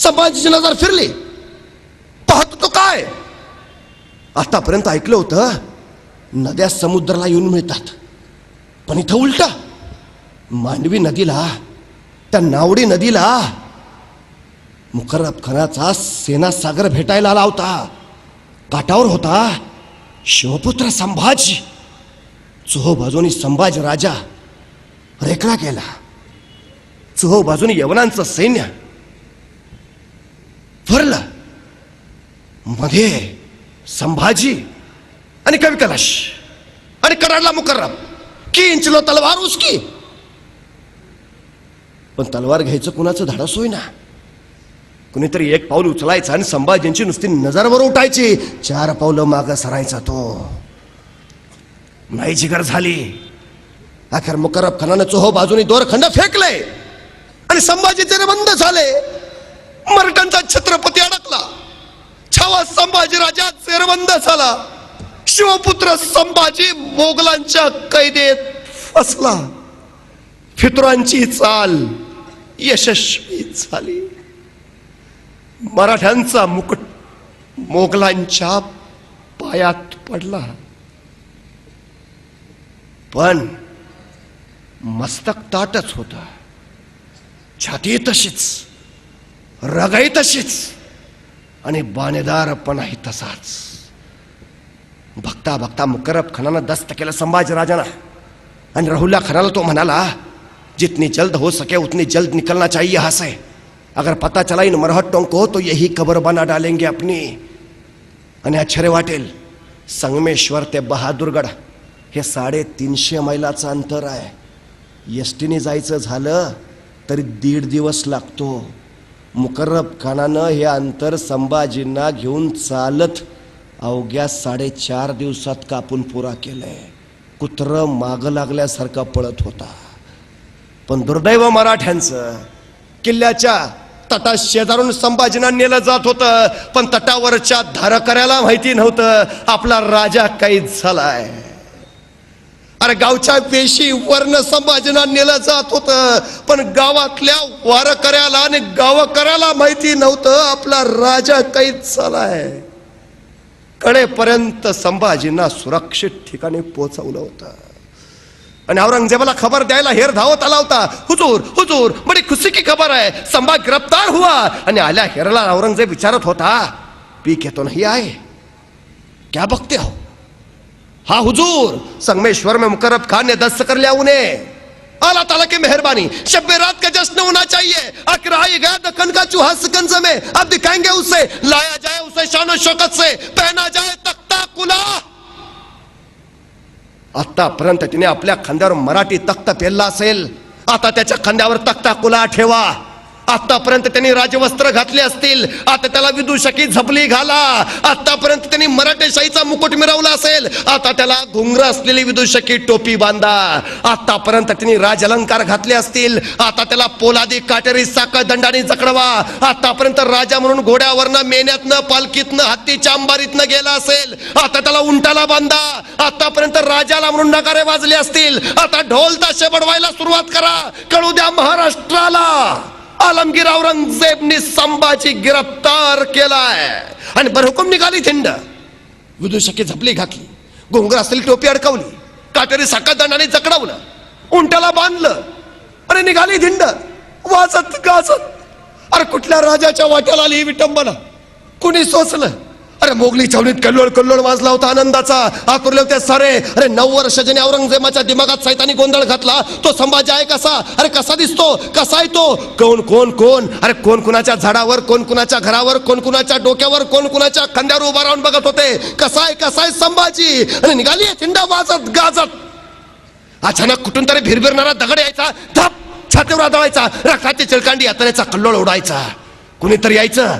संभाजीची नजर फिरली. पाहतो तो काय, आतापर्यंत ऐकलं होतं नद्या समुद्राला येऊन मिळतात, पण इथं उलटा. मांडवी नदीला, त्या नावडी नदीला मुकर्रब खानाचा सेना सागर भेटायला आला होता. काठावर होता शिवपुत्र संभाजी. चोहो बाजूनी संभाजी राजा रेखला गेला. चोहो बाजूनी यवनांचं सैन्य भरलं. मध्ये संभाजी आणि कवी कलश आणि कराडला मुकर्रब. किंचलो तलवार उसकी, पण तलवार घ्यायचं कुणाचं धाडस होईना. कुणीतरी एक पाऊल उचलायचं आणि संभाजींची नुसती नजरवर उठायची. 4 पावलं मागं सरायचा तो. नाही जिगर झाली. अखेर मुकर्रब खानानं चोहो बाजूनी दोरखंड फेकले आणि संभाजी जेरबंद झाले. मराठ्यांचा छत्रपती अडकला. छावा संभाजी राजा जेरबंद झाला. शिवपुत्र संभाजी मोगलांच्या कैदेत फसला. फितुरांची चाल यशस्वी झाली. मराठ्यांचा मुकुट मोगलांच्या पायात पडला. पण मस्तक ताटच होत. छाती तशीच, रगाई तशीच आणि बाणेदारपणाही तसाच. बघता बघता मुकर्रब खानानं दस्त केलं संभाजी राजाना आणि राहुल्ला खानाला तो म्हणाला, जितनी जल्द हो सके उतनी जल्द निकलना चाहिए यहाँ से. अगर पता चला इन मरहट्टों को तो यही कब्र बना डालेंगे अपनी. आणि आश्चर्य वाटेल, संगमेश्वर ते बहादूरगड हे 350 मैलाचं अंतर आहे. एसटीने जायचं झालं तरी 1.5 दिवस लागतो. मुकर्रब खानानं हे अंतर संभाजींना घेऊन चालत अवघ्या 4.5 दिवसात कापून पुरा केलंय. कुत्र माग लागल्यासारखा पळत होता. पण दुर्दैव मराठ्यांचं, किल्ल्याच्या तटा शेजारून संभाजींना नेलं जात होतं, पण तटावरच्या धारकऱ्याला माहिती नव्हतं आपला राजा कैद झालाय. अरे गावच्या वेशी वर्ण संभाजींना नेलं जात होतं, पण गावातल्या वारकऱ्याला आणि गावकऱ्याला माहिती नव्हतं आपला राजा कैद झालाय. कडेपर्यंत संभाजींना सुरक्षित ठिकाणी पोहोचवलं होतं आणि औरंगजेबाला खबर द्यायला हेर धावत आला होता. हुजूर हुजूर बड़ी खुशी की खबर है, संभा गिरफ्तार हुआ. आणि आल्या हेरला औरंगजेब विचारत होता, पी के तो नहीं आए, क्या बकते हो? हाँ हुजूर, संगमेश्वर में मुकर्रब खान ने दस्त कर लिया उन्हें. अल्लाह ताला की मेहरबानी, शब रात का जश्न होना चाहिए. आखिर आई गया दक्कन का चूहा सिकंजा में, अब दिखाएंगे उसे. लाया जाए उसे शान शौकत से, पहना जाए तख्ता कुला. आतापर्यंत तिने आपल्या खांद्यावर मराठी तख्त पेरला असेल, आता त्याच्या खांद्यावर तख्ता कुला ठेवा. आतापर्यंत त्यांनी राजवस्त्र घातले असतील, आता त्याला विदूषकी झपली घाला. आतापर्यंत त्यांनी मराठेशाहीचा मुकुट मिरवला असेल, आता त्याला घुंगर असलेली विदूषकी टोपी बांधा. आतापर्यंत त्यांनी राज अलंकार घातले असतील, आता त्याला पोलादी काटेरी साखळ दंडाने जकडवा. आतापर्यंत राजा म्हणून घोड्यावरनं, मेन्यातनं, पालखीतनं, हत्तीच्या अंबारीतनं गेला असेल, आता त्याला उंटाला बांधा. आतापर्यंत राजाला म्हणून नगारे वाजले असतील, आता ढोल ताशे बडवायला सुरुवात करा. कळू द्या महाराष्ट्राला, आलमगीर औरंगजेबने संभाजी गिरफ्तार केलाय. आणि बरहुकूम निघाली थिंड. विदूषकी झपली घातली, घोंगर असलेली टोपी अडकवली, काटेरी साखळ दंडाने जकडवलं, उंटाला बांधलं आणि निघाली धिंड वाजत गाजत. अरे कुठल्या राजाच्या वाट्याला आली ही विटंबना, कुणी सोचलं? अरे मोगली छावणीत कल्लोळ कल्लोळ वाजला होता आनंदाचा. आतुरले होते सारे. अरे 9 वर्ष ज्याने औरंगजेबाच्या दिमागात सैतानी गोंधळ घातला, तो संभाजी आहे कसा? अरे कसा दिसतो, कसा आहे तो? कोण कोण कोण? अरे कोण कुणाच्या झाडावर, कोण कुणाच्या घरावर, कोण कुणाच्या डोक्यावर, कोण कुणाच्या खांद्यावर उभा राहून बघत होते. कसा आहे संभाजी? आणि निघाली थिंडा वाजत गाजत. अचानक कुठून तरी भिरभिरणारा दगड यायचा, धप छातीवर आदळायचा, रक्ताची चिळकांडी यातनेचा कल्लोळ उडायचा. कुणीतरी यायचं,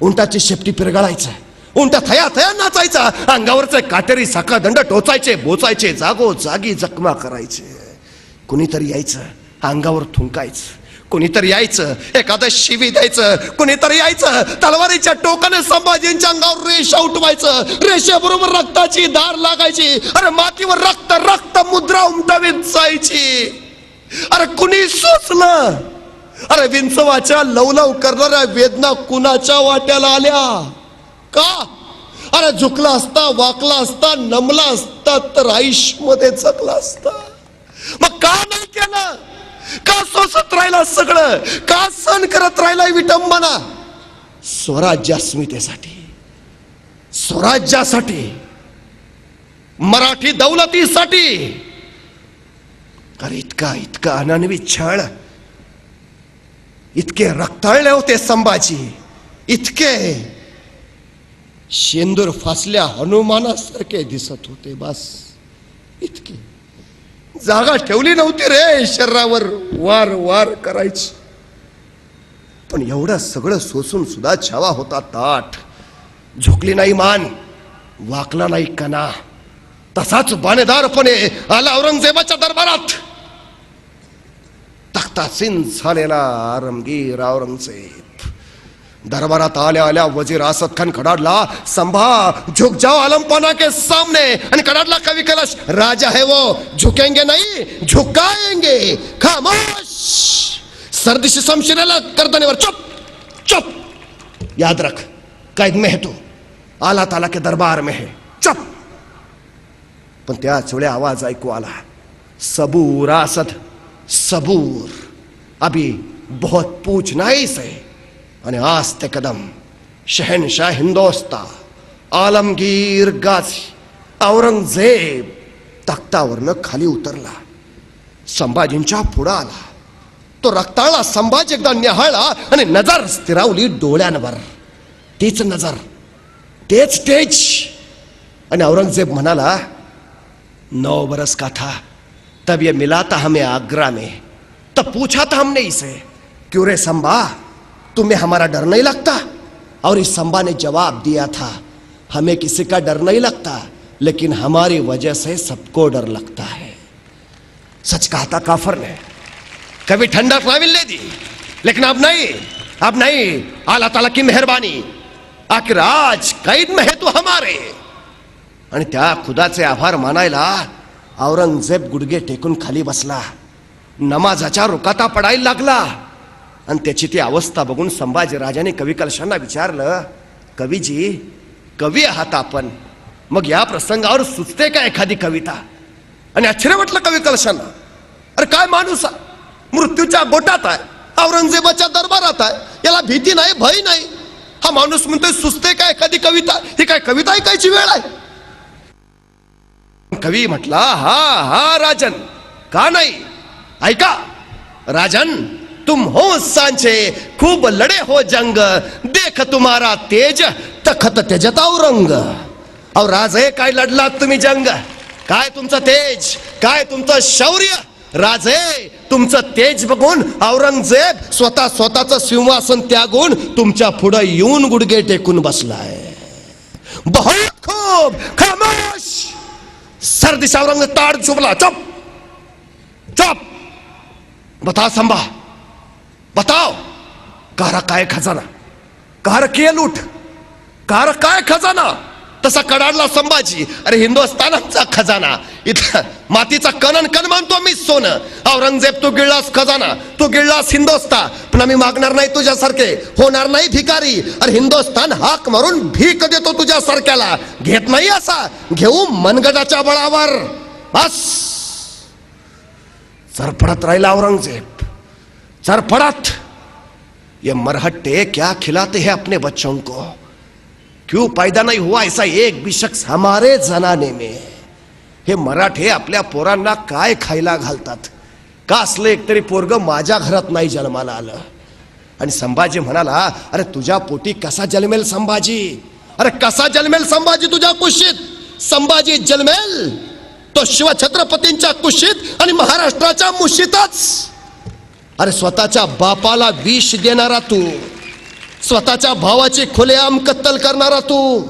उंटाची शेपटी पिरगाळायचं, उंटा थया थया नाचायचा, अंगावरचे काटेरी साखळ दंड टोचायचे, बोचायचे, जागो जागी जखमा करायचे. कुणीतरी यायचं, अंगावर थुंकायचं, कुणीतरी यायचं, एखादं शिवी द्यायचं, कुणीतरी यायचं, तलवारीच्या टोकाने संभाजींच्या अंगावर रेषा उठवायचं, रेषेबरोबर रक्ताची धार लागायची. अरे मातीवर रक्त रक्त मुद्रा उमटवीत जायची. अरे कुणी सोचलं अरे विंचवाच्या लवलव करणाऱ्या वेदना कुणाच्या वाट्याला आल्या का? अरे झुकला असता, वाकला असता, नमला असता तर आयुष्यामध्ये जगला असता. मग का नाही केलं? का सोसत राहिला सगळं? का सहन करत राहिला विटंबना? स्वराज्यास्मितेसाठी, स्वराज्यासाठी, मराठी दौलतीसाठी. अरे इतका इतका अनन्वी छळ, इतके रक्ताळले होते संभाजी, इतके शेंदूर फासल्या हनुमानासारखे दिसत होते. बस इतके. जागा ठेवली नव्हती रे शरीरावर वार वार करायची. पण एवढं सगळं सोसून सुद्धा छावा होता ताठ. झुकली नाही मान, वाकला नाही कणा. तसाच बाणेदारपणे आला औरंगजेबाच्या दरबारात. तख्तासीन झालेला आरमगीर औरंगजेब दरबारात आल्या आल्या वजीर असद खान कडाडला, संभा झुक जाओ आलमपना के सामने. आणि कडाडला कवि कलश, राजा है वो झुकेंगे नहीं झुकाएंगे. खामोश. सर्दिश शमशीरेला गर्दनेवर. चुप चुप. याद रख, कैद में है तू, आला ताला के दरबार में है. चुप. पण त्याच वेळी आवाज ऐकू आला, सबूर असद सबूर, अभी बहुत पूछना ही से. आणि आस्ते कदम शहनशाह हिंदोस्ता आलमगीर गाझी औरंगजेब तख्तावरनं खाली उतरला. संभाजींच्या पुढे आला. तो रक्ताळा संभाजी एकदा निहाळला आणि नजर स्थिरावली डोळ्यांवर. तीच नजर, तेच तेज. आणि औरंगजेब म्हणाला, 9 बरस का था तब ये मिला था हमें आगरा में. तब पूछा था हमने इसे, क्यों रे संभा, तुम्हें हमारा डर नहीं लगता? और इस संभा ने जवाब दिया था, हमें किसी का डर नहीं लगता, लेकिन हमारी वजह से सबको डर लगता है. सच कहा था काफर ने. कभी ठंडा ट्रैवल ले दी, लेकिन अब नहीं, अब नहीं. अल्लाह ताला की मेहरबानी, आखिर आज कैद में है तू हमारे. आणि त्या खुदाचे आभार मानायला औरंगजेब गुडघे टेकून खाली बसला. नमाजाच्या रुकाता पडायला लागला. आणि त्याची ती अवस्था बघून संभाजी राजाने कवी कलशांना विचारलं, कवीजी, कवी आहात आपण, मग या प्रसंगावर सुचते का एखादी कविता? आणि आश्चर्य वाटलं कवी कलशांना. अरे काय माणूस, मृत्यूच्या गोटात आहे, औरंगजेबाच्या दरबारात आहे, याला भीती नाही, भय नाही. हा माणूस म्हणतोय सुचते का एखादी कविता? ही काय कविता ऐकायची वेळ आहे? कवी म्हटला, हा हा राजन, का नाही, ऐका. राजन, तुम हो सांचे, खूब लड़े हो जंग, देख तुम्हारा तेज तखत तेजता औरंग. और राजे काय लढलात तुम्ही जंग, काय तुमचं तेज, काय तुमचं शौर्य. राजे, तुमचं तेज बघून औरंगजेब स्वतःचं सिंहासन त्यागून तुमच्या पुढे येऊन गुडघे टेकून बसलाय. बहुत खूब. खामोश. सर्दी से औरंग ताड़ चुपला. चुप चुप. बता संभा, बताओ, कहा काय खजाना, कहा किए लूट, कहा काय खजाना? तसा कडाडला संभाजी. अरे हिंदुस्थानाचा खजाना, इथं मातीचा कणन कण मानतो मी सोनं. औरंगजेब, तू गिळलास खजाना, तू गिळलास हिंदुस्तान, पण आम्ही मागणार नाही तुझ्यासारखे, होणार नाही भिकारी. अरे हिंदुस्तान हाक मारून भीक देतो तुझ्यासारख्याला, घेत नाही असा, घेऊ मनगटाच्या बळावर. बस. चरफडत राहिला औरंगजेब, चरफडत. ये मरहट्टे क्या खिलाते हैं अपने बच्चों को? क्यों पैदा नहीं हुआ ऐसा एक भी शख्स हमारे जनाने में? हे मराठे आपल्या पोरांना काय खायला घालतात? का असलं एकतरी पोरग माझ्या घरात नाही जन्माला आलं? आणि संभाजी म्हणाला, अरे तुझ्या पोटी कसा जन्मेल संभाजी? अरे कसा जन्मेल संभाजी तुझ्या कुशीत? संभाजी जन्मेल तो शिवछत्रपतींच्या कुशीत आणि महाराष्ट्राच्या मुशीतच. अरे स्वतःच्या बापाला विष देणारा तू, स्वतःच्या भावाची खुलेआम कत्तल करणारा तू,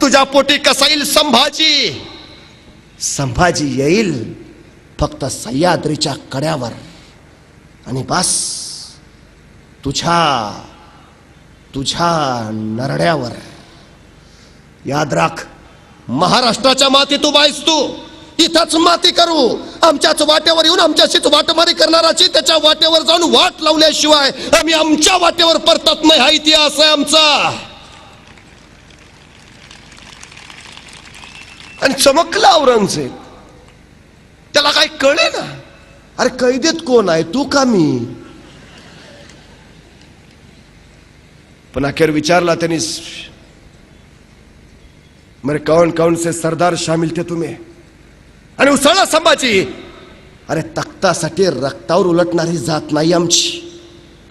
तुझ्या पोटी कसा येईल संभाजी? संभाजी येईल फक्त सह्याद्रीच्या कड्यावर आणि बस तुझ्या नरड्यावर. याद राख, महाराष्ट्राच्या मातीत उभा आहेस तू, इथंच माती करू. आमच्याच वाटेवर येऊन आमच्याशीच वाटमारी करणाराची त्याच्या वाटेवर जाऊन वाट लावल्याशिवाय आम्ही आमच्या वाटेवर परतत नाही, हा इतिहास आहे आमचा. आणि चमकला औरंगजेब, त्याला काय कळे ना, अरे कैदेत कोण आहे, तू का मी? पण अखेर विचारला त्यांनी, मेरे कौन कौन से सरदार शामिल थे तुम्ही? आणि उसळला संभाजी, अरे तख्तासाठी रक्तावर उलटणारी जात नाही आमची,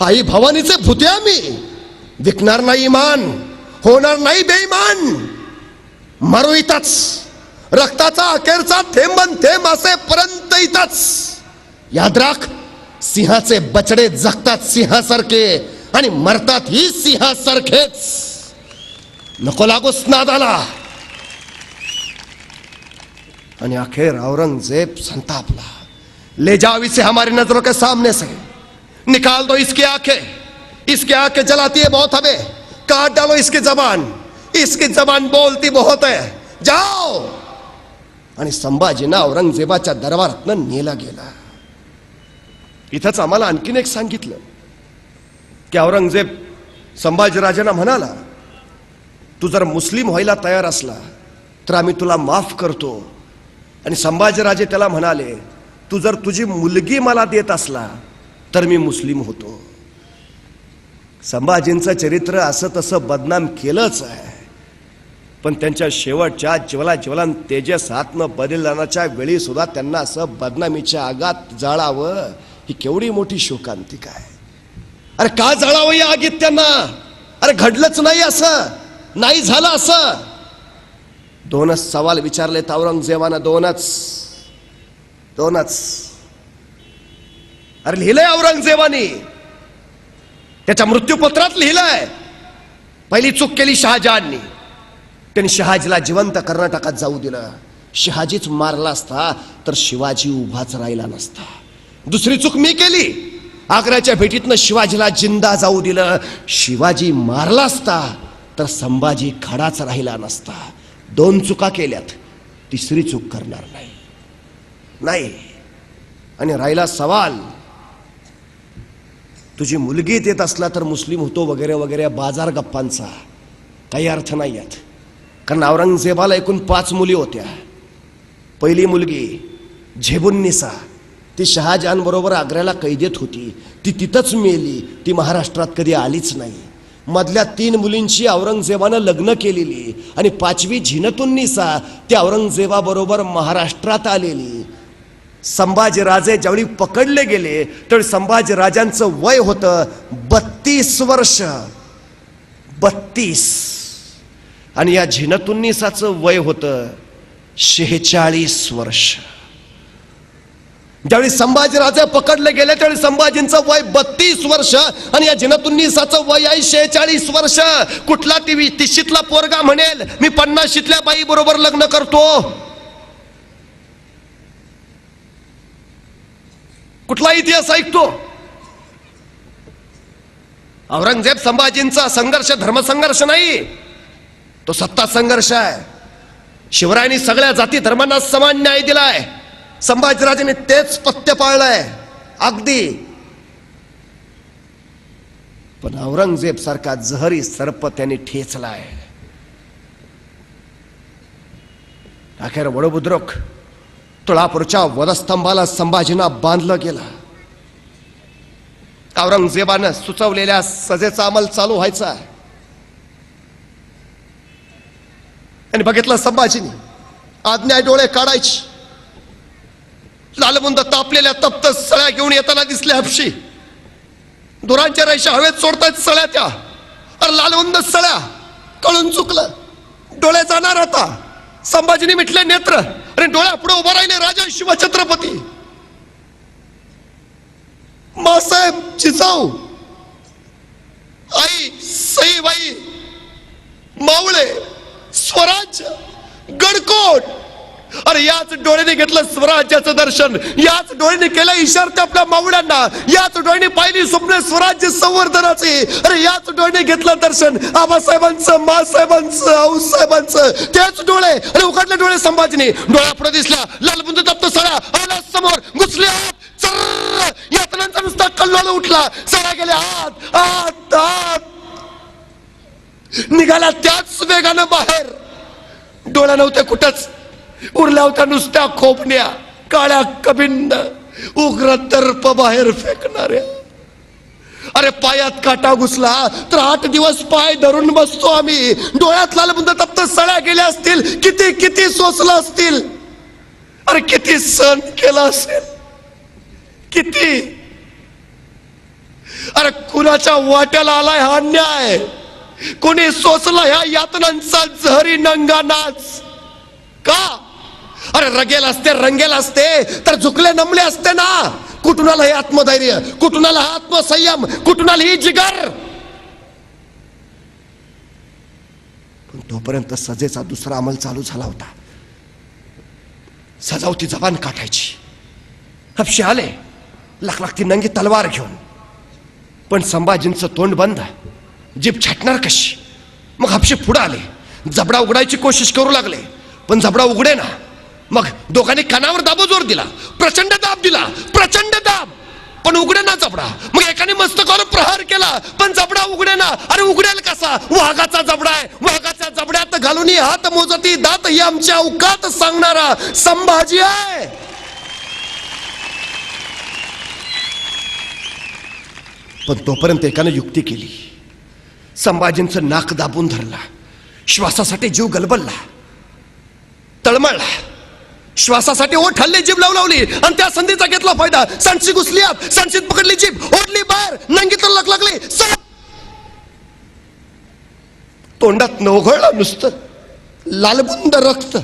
आई भवानीचे भूते आम्ही, विकणार नाही इमान, होणार नाही बेईमान, मरू इथंच, रक्ताचा अखेरचा थेंबन थेंब असेपर्यंत इथंच. याद राख, सिंहाचे बछडे जगतात सिंहासारखे आणि मरतात ही सिंहासारखेच. नको लागूस नादाला. आणि अखेर औरंगजेब संतापला. ले जाओ इसे हमारी नजरों के सामने से, निकाल दो इसकी आंखें जलाती है बहुत हमें, काट डालो इसकी जबान बोलती बहुत है, जाओ. आणि संभाजींना औरंगजेबाच्या दरबारातनं नेला गेला. इथंच आम्हाला आणखीन एक सांगितलं की औरंगजेब संभाजीराजांना म्हणाला, तू जर मुस्लिम व्हायला तयार असला तर आम्ही तुला माफ करतो. आणि संभाजीराजे त्याला म्हणाले, तू जर तुझी मुलगी मला देत असला तर मी मुस्लिम होतो. संभाजींचं चरित्र असं तसं बदनाम केलंच आहे, पण त्यांच्या शेवटच्या ज्वलन तेजस आत्म बलिदानाच्या वेळी सुद्धा त्यांना असं बदनामीच्या आगात जाळावं, ही केवढी मोठी शोकांतिका आहे. अरे का जाळावं या आगीत त्यांना? अरे घडलंच नाही असं, नाही झालं असं. दोनच सवाल विचारले औरंगजेबानं, दोनच. अरे लिहिलंय औरंगजेबाने, त्याच्या मृत्यूपत्रात लिहिलंय, पहिली चूक केली शहाजहाननी, त्यांनी शहाजीला जिवंत कर्नाटकात जाऊ दिलं. शहाजीच मारला असता तर शिवाजी उभाच राहिला नसता. दुसरी चूक मी केली, आग्र्याच्या भेटीतनं शिवाजीला जिंदा जाऊ दिलं. शिवाजी मारला असता तर संभाजी खडाच राहिला नसता. दोन चुका केल्यात, तिसरी चूक करणार नाही. आणि राहिला सवाल, तुझी मुलगी देत असला तर मुस्लिम होतो वगैरे वगैरे बाजार गप्पांचा काही अर्थ नाही आहेत. कारण औरंगजेबाला एकूण 5 मुली होत्या. पहिली मुलगी झेबुन्निसा, ती शहाजहान बरोबर आग्र्याला कैदेत होती, ती तिथंच मेली, ती महाराष्ट्रात कधी आलीच नाही. मधल्या 3 मुलींची औरंगजेबानं लग्न केलेली आणि 5वी झिनतुन्निसा ती औरंगजेबाबरोबर महाराष्ट्रात आलेली. संभाजीराजे ज्यावेळी पकडले गेले त्यावेळी संभाजीराजांचं वय होतं 32 वर्ष. 32. आणि या झिनतुन्निसाचं वय होतं 46 वर्ष. ज्यावेळी संभाजीराजे पकडले गेले त्यावेळी संभाजींचं वय 32 वर्ष आणि या झिनतुन्निसाचं वय आहे 46 वर्ष. कुठला 30शीतला पोरगा म्हणेल मी 50शीतल्या बाई बरोबर लग्न करतो? कुठला इतिहास ऐकतो? औरंगजेब संभाजींचा संघर्ष धर्मसंघर्ष नाही, तो सत्ता संघर्ष आहे. शिवरायांनी सगळ्या जाती धर्मांना समान न्याय दिलाय, संभाजीराजांनी तेच पथ्य पाळलंय अगदी. पण औरंगजेब सारखा जहरी सर्प त्यांनी ठेचलाय. अखेर वडबुद्रुक तुळापूरच्या वधस्तंभाला संभाजींना बांधलं गेलं. औरंगजेबानं सुचवलेल्या सजेचा अंमल चालू व्हायचा आणि बघितलं संभाजीने आज्ञा डोळे काढायची. लालबुंद तापलेल्या तप्त सळ्या घेऊन येताना दिसले हपशी. दुरांच्या रेषा हवेत सोडतायत सळ्या त्या. अरे लालबुंद सळ्या, कळून चुकलं, डोळे जाणार आता. संभाजीने मिटले नेत्र आणि डोळ्या पुढे उभा राहिले राजा शिवछत्रपती. मासाहेब जिजाऊ, आई सईबाई, मावळे, स्वराज्य, गडकोट अरे याच डोळ्याने घेतलं स्वराज्याचं दर्शन, याच डोळ्याने केलं इशारते आपल्या मावळ्यांना, याच डोळ्याने पाहिली स्वप्न स्वराज्य संवर्धनाचे, अरे याच डोळ्याने घेतलं दर्शन आबासाहेबांचं, मासाहेबांचं, आऊसाहेबांचं. तेच डोळे आणि उघडले डोळे संभाजीने. डोळ्या पुढे दिसल्या लालबुंद तप्त सळा आला समोर, घुसले आत, चर्र यातनांचा नुसता कल्लोळ उठला. सळा गेले आत आत आत, निघाला त्याच वेगानं बाहेर. डोळ्या नव्हते कुठंच, उरल्या होत्या नुसत्या खोपण्या, काळ्या कबिंद, उग्र तर्प बाहेर फेकणाऱ्या. अरे पायात काटा घुसला तर 8 दिवस पाय धरून बसतो आम्ही. डोळ्यात लालबुंद तप्त सळ्या गेल्या असतील, किती किती सोसला असतील, अरे किती सहन केला असेल, किती. अरे कुणाच्या वाट्याला आलाय हा अन्याय, कोणी सोसला ह्या यातनांचा जहरी नंगा नाच का? अरे रगेल असते, रंगेल असते तर झुकले नमले असते ना. कुठून आलं हे आत्मधैर्य, कुठून आला हा आत्मसंयम, कुठून आली ही जिगर? पण तोपर्यंत सजेचा दुसरा अंमल चालू झाला होता. सजावती जबान काटायची. हपशे आले लखलखती नंगी तलवार घेऊन, पण संभाजींचं तोंड बंद, जीभ छाटणार कशी? मग हपशे पुढे आले, जबडा उघडायची कोशिश करू लागले, पण जबडा उघडे ना. मग दोघांनी कानावर दाबो जोर दिला, प्रचंड दाब दिला, प्रचंड दाब, पण उघडे ना जबडा. मग एकाने मस्तकावर प्रहार केला, पण जबडा उघडे ना. अरे उघडेल कसा? वाघाचा जबडा आहे, वाघाच्या जबड्यात घालून हात मोजती दात ही आमच्या अवकात सांगणारा संभाजी आहे. पण तोपर्यंत एकाने युक्ती केली. संभाजींचं नाक दाबून धरला, श्वासासाठी जीव गलबलला, तळमळला. श्वासासाठी ओठ हल्ले, जीभ लावली आणि त्या संधीचा घेतला फायदा. सांची घुसली आत, सांचीत पकडली जीभ, ओढली बाहेर, नंगी तर लागली. तोंडात नवघळलं नुसतं लालबुंद रक्त.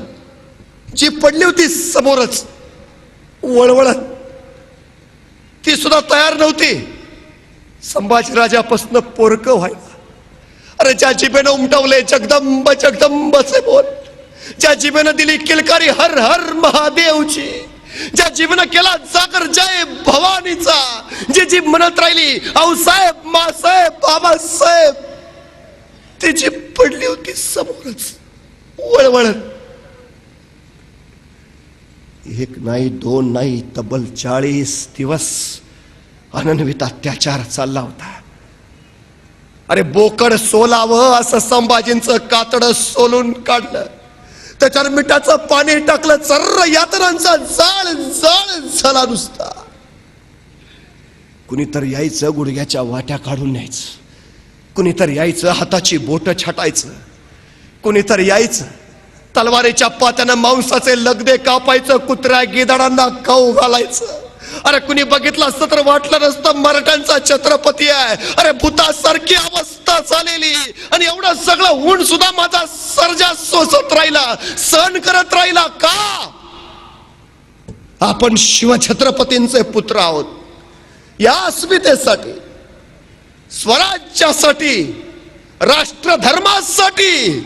जीभ पडली होती समोरच वळवळत, ती सुद्धा तयार नव्हती संभाजीराजापासून पोरकं व्हायला. अरे ज्या जिभेनं उमटवले जगदंब जगदंबचे बोल, ज्या जिभेनं दिली किलकारी हर हर महादेवची, ज्या जीभेनं केला जागर जय भवानीचा, जी जीभ म्हणत राहिली आऊसाहेब, मासाहेब, बाबासाहेब, ती जीभ पडली होती समोरच वळवळत. 1 नाही 2 नाही, तब्बल 40 दिवस अनन्वित अत्याचार चालला होता. अरे बोकड सोलावं असं संभाजींचं कातडं सोलून काढलं, त्याच्यावर मिठाचं पाणी टाकलं, चर्र यातनांचा जाळ जाळ झाला नुसता. कुणीतरी यायचं गुडघ्याच्या वाट्या काढून न्यायचं, कुणीतरी यायचं हाताची बोट छाटायचं, कुणीतरी यायचं तलवारीच्या पात्यानं मांसाचे लगदे कापायचं, कुत्र्या गिधाडांना खाऊ घालायचं. अरे कुणी बघितलं असतं तर वाटलं नसतं मराठ्यांचा छत्रपती आहे. अरे भूतासारखी अवस्था झालेली, आणि एवढं सगळं होऊन सुद्धा माझा सर्जा सोसत राहिला, सहन करत राहिला का? आपण शिवछत्रपतींचे पुत्र आहोत. या अस्मितेसाठी, स्वराज्यासाठी, राष्ट्रधर्मासाठी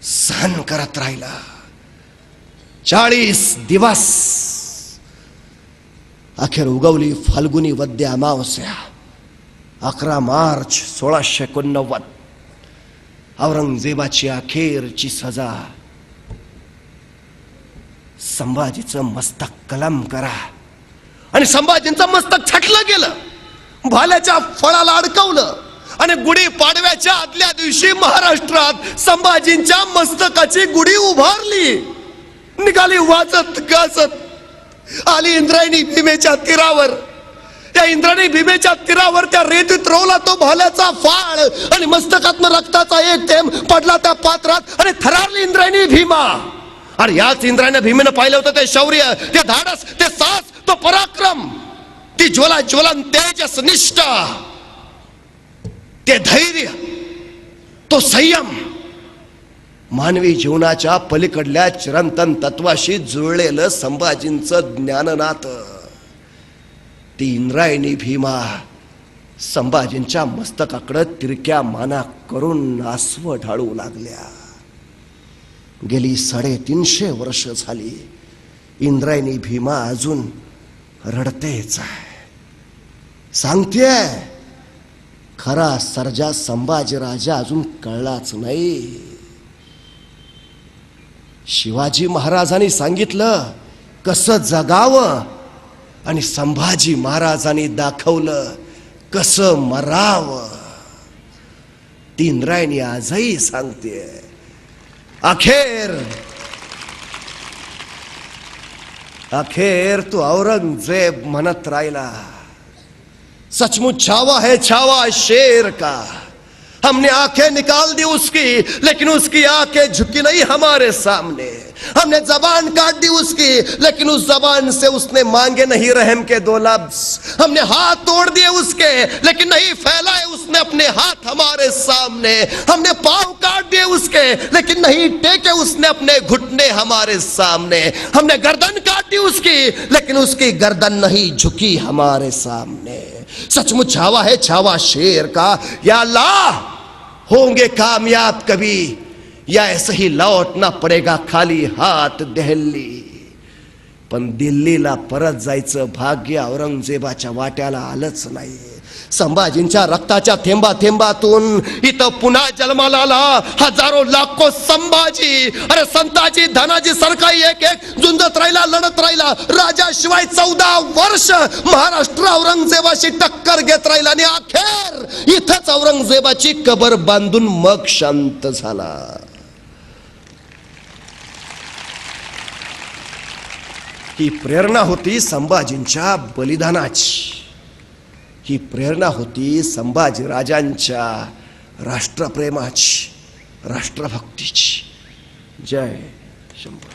सहन करत राहिला. 40 दिवस. अखेर उगवली फाल्गुनी वद्य अमावस्या. 11 मार्च 1689. औरंगजेबाची अखेरची सजा. संभाजीचं मस्तक कलम करा. आणि संभाजींचं मस्तक छाटलं गेलं, भाल्याच्या फळाला अडकवलं, आणि गुढी पाडव्याच्या आदल्या दिवशी महाराष्ट्रात संभाजींच्या मस्तकाची गुढी उभारली. निघाली वाजत गाजत, आली इंद्रायणी भीमेच्या तीरावर. त्या इंद्रायणी भीमेच्या तीरावर त्या रेतीत रोवला तो भाल्याचा फाळ, आणि मस्तकातनं रक्ताचा एक थेंब पडला त्या पात्रात, आणि थरारली इंद्रायणी भीमा. आणि याच इंद्रायणी भीमेनं पाहिलं होतं ते शौर्य, ते धाडस, ते साहस, तो पराक्रम, ती ज्वला ज्वलन तेजस निष्ठा, ते धैर्य, तो संयम. मानवी जीवनाच्या पलीकडल्या चिरंतन तत्वाशी जुळलेलं संभाजींचं ज्ञाननाथ. ती इंद्रायणी भीमा संभाजींच्या मस्तकाकडे तिरक्या माना करून आसव ढाळू लागल्या. गेली 350 वर्ष झाली इंद्रायणी भीमा अजून रडतेच आहे. सांगतेय खरा सर्जा संभाजीराजा अजून कळलाच नाही. शिवाजी महाराजांनी सांगितलं कसं जगावं आणि संभाजी महाराजांनी दाखवलं कसं मरावं. ती इंद्रायणी आजही सांगते. अखेर तू औरंगजेब म्हणत राहिला सचमुच छावा है छावा शेर का. हमने आंखें निकाल दी उसकी लेकिन उसकी आंखें झुकी नहीं हमारे सामने. हमने जबान काट दी उसकी लेकिन उस जबान से उसने मांगे नहीं रहम के 2 लफ्ज. हमने हाथ तोड़ दिए उसके लेकिन नहीं फैलाए उसने अपने हाथ हमारे सामने. हमने पांव काट दिए उसके लेकिन नहीं टेके उसने अपने घुटने हमारे सामने. हमने गर्दन काट दी उसकी लेकिन उसकी गर्दन नहीं झुकी हमारे सामने. सचमुच छावा है छावा शेर का. या अल्लाह होंगे कामयाब कभी या ऐसे ही लौटना पडेगा खाली हात दिल्ली. पण दिल्लीला परत जायचं भाग्य औरंगजेबाच्या वाट्याला आलंच नाही. संभाजींच्या रक्ताच्या थेंबा थेंबातून इथं पुन्हा जन्माला आला हजारो लाखो संभाजी. अरे संताजी धनाजी सरकारी एक एक झुंजत राहिला लढत राहिला. राजाशिवाय 14 वर्ष महाराष्ट्र औरंगजेबाशी टक्कर घेत राहिला आणि अखेर इथंच औरंगजेबाची कबर बांधून मग शांत झाला. ही प्रेरणा होती संभाजींच्या बलिदानाची. ही प्रेरणा होती संभाजी राजांच्या राष्ट्रप्रेमाची राष्ट्रभक्तीची. जय शंभू.